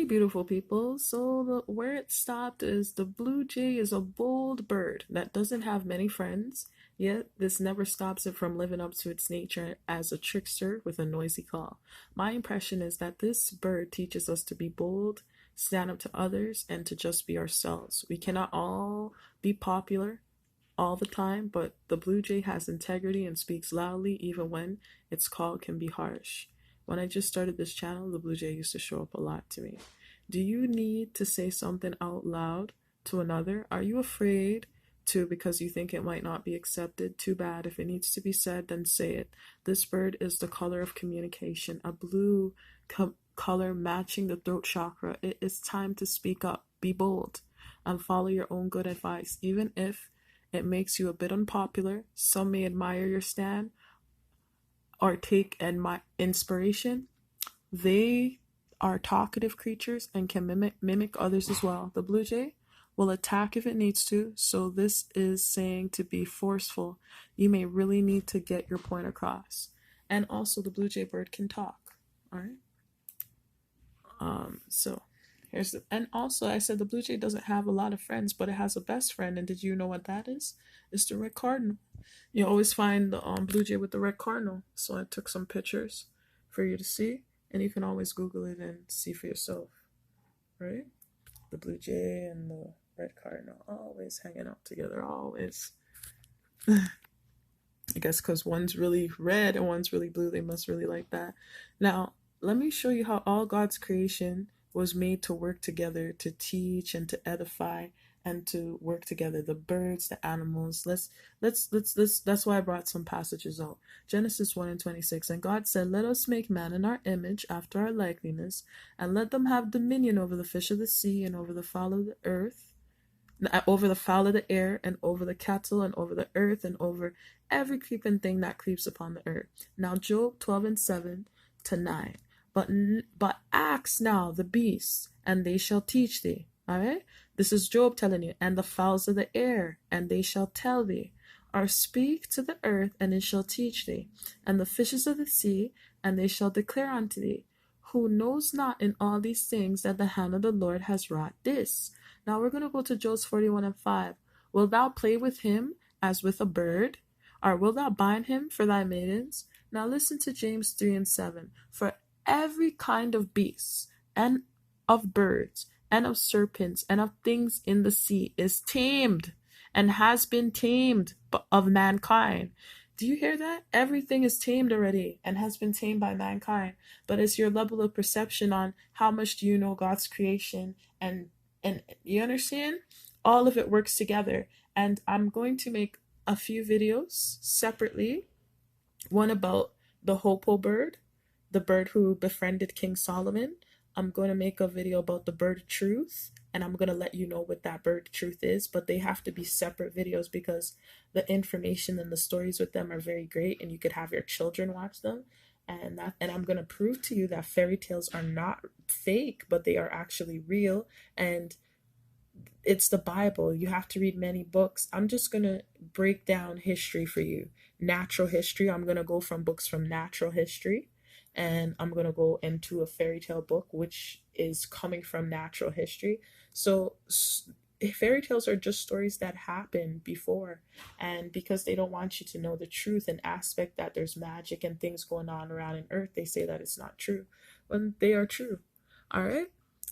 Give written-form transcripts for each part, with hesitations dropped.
beautiful people. So where it stopped is the blue jay is a bold bird that doesn't have many friends, yet this never stops it from living up to its nature as a trickster with a noisy call. My impression is that this bird teaches us to be bold, stand up to others, and to just be ourselves. We cannot all be popular all the time, but the blue jay has integrity and speaks loudly even when its call can be harsh. When I just started this channel, the blue jay used to show up a lot to me. Do you need to say something out loud to another? Are you afraid to because you think it might not be accepted? Too bad. If it needs to be said, then say it. This bird is the color of communication, a blue color matching the throat chakra. It is time to speak up, be bold, and follow your own good advice, even if it makes you a bit unpopular. Some may admire your stand or take inspiration. They are talkative creatures and can mimic others as well. The blue jay will attack if it needs to, so this is saying to be forceful. You may really need to get your point across. And also the blue jay bird can talk. All right. So here's the, and also I said the blue jay doesn't have a lot of friends, but it has a best friend. And did you know what that is? It's the red cardinal. You always find the blue jay with the red cardinal. So I took some pictures for you to see, and you can always Google it and see for yourself. Right? The blue jay and the red cardinal always hanging out together. Always. I guess because one's really red and one's really blue, they must really like that. Now, let me show you how all God's creation was made to work together, to teach and to edify and to work together. The birds, the animals. Let's that's why I brought some passages out. Genesis 1:26. And God said, let us make man in our image, after our likeness, and let them have dominion over the fish of the sea, and over the fowl of the earth, over the fowl of the air, and over the cattle, and over the earth, and over every creeping thing that creeps upon the earth. Now Job 12:7-9. But ask now the beasts, and they shall teach thee. All right? This is Job telling you. And the fowls of the air, and they shall tell thee. Or speak to the earth, and it shall teach thee. And the fishes of the sea, and they shall declare unto thee. Who knows not in all these things that the hand of the Lord has wrought this? Now we're going to go to Job 41:5. Will thou play with him as with a bird? Or will thou bind him for thy maidens? Now listen to James 3:7. For every kind of beasts, and of birds, and of serpents, and of things in the sea is tamed, and has been tamed of mankind. Do you hear that? Everything is tamed already and has been tamed by mankind. But it's your level of perception on how much do you know God's creation, and you understand? All of it works together. And I'm going to make a few videos separately. One about the hopo bird, the bird who befriended King Solomon. I'm going to make a video about the bird of truth, and I'm going to let you know what that bird of truth is, but they have to be separate videos because the information and the stories with them are very great, and you could have your children watch them. And I'm going to prove to you that fairy tales are not fake, but they are actually real, and it's the Bible. You have to read many books. I'm just going to break down history for you. Natural history. I'm going to go from books from natural history, and I'm going to go into a fairy tale book, which is coming from natural history. So fairy tales are just stories that happened before. And because they don't want you to know the truth and aspect that there's magic and things going on around in earth, they say that it's not true when they are true. All right.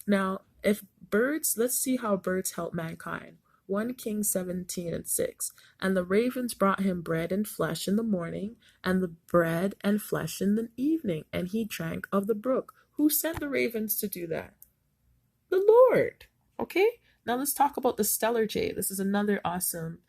Now, if birds, let's see how birds help mankind. 1 Kings 17:6. And the ravens brought him bread and flesh in the morning, and the bread and flesh in the evening, and he drank of the brook. Who sent the ravens to do that? The Lord. Okay? Now let's talk about the stellar jay. This is another awesome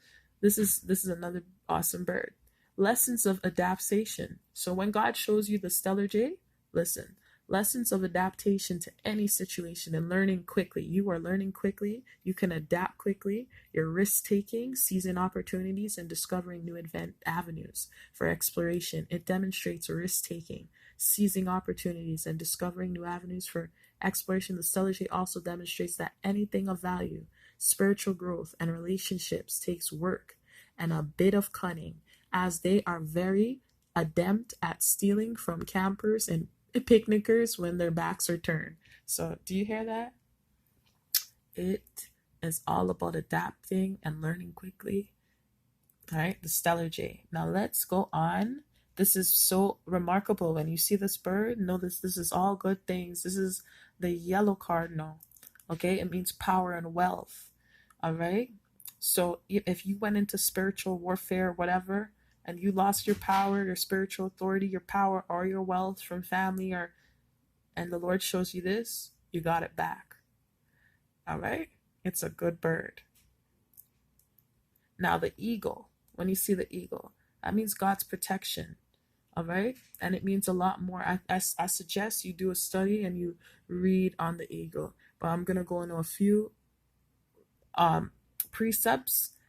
bird. Lessons of adaptation. So when God shows you the stellar jay, listen. Lessons of adaptation to any situation and learning quickly. You are learning quickly. You can adapt quickly. You're risk-taking, seizing opportunities, and discovering new avenues for exploration. It demonstrates risk-taking, seizing opportunities, and discovering new avenues for exploration. The stellar jay also demonstrates that anything of value, spiritual growth, and relationships takes work and a bit of cunning, as they are very adept at stealing from campers and picnickers when their backs are turned. So, do you hear that? It is all about adapting and learning quickly. All right, the stellar jay. Now let's go on. This is so remarkable. When you see this bird, know this is all good things. This is the yellow cardinal. Okay, it means power and wealth. All right. So if you went into spiritual warfare, whatever, and you lost your power, your spiritual authority, your power, or your wealth from family, or and the Lord shows you this, you got it back. All right. It's a good bird. Now the eagle. When you see the eagle, that means God's protection. All right, and it means a lot more. I suggest you do a study and you read on the eagle, but I'm gonna go into a few um precepts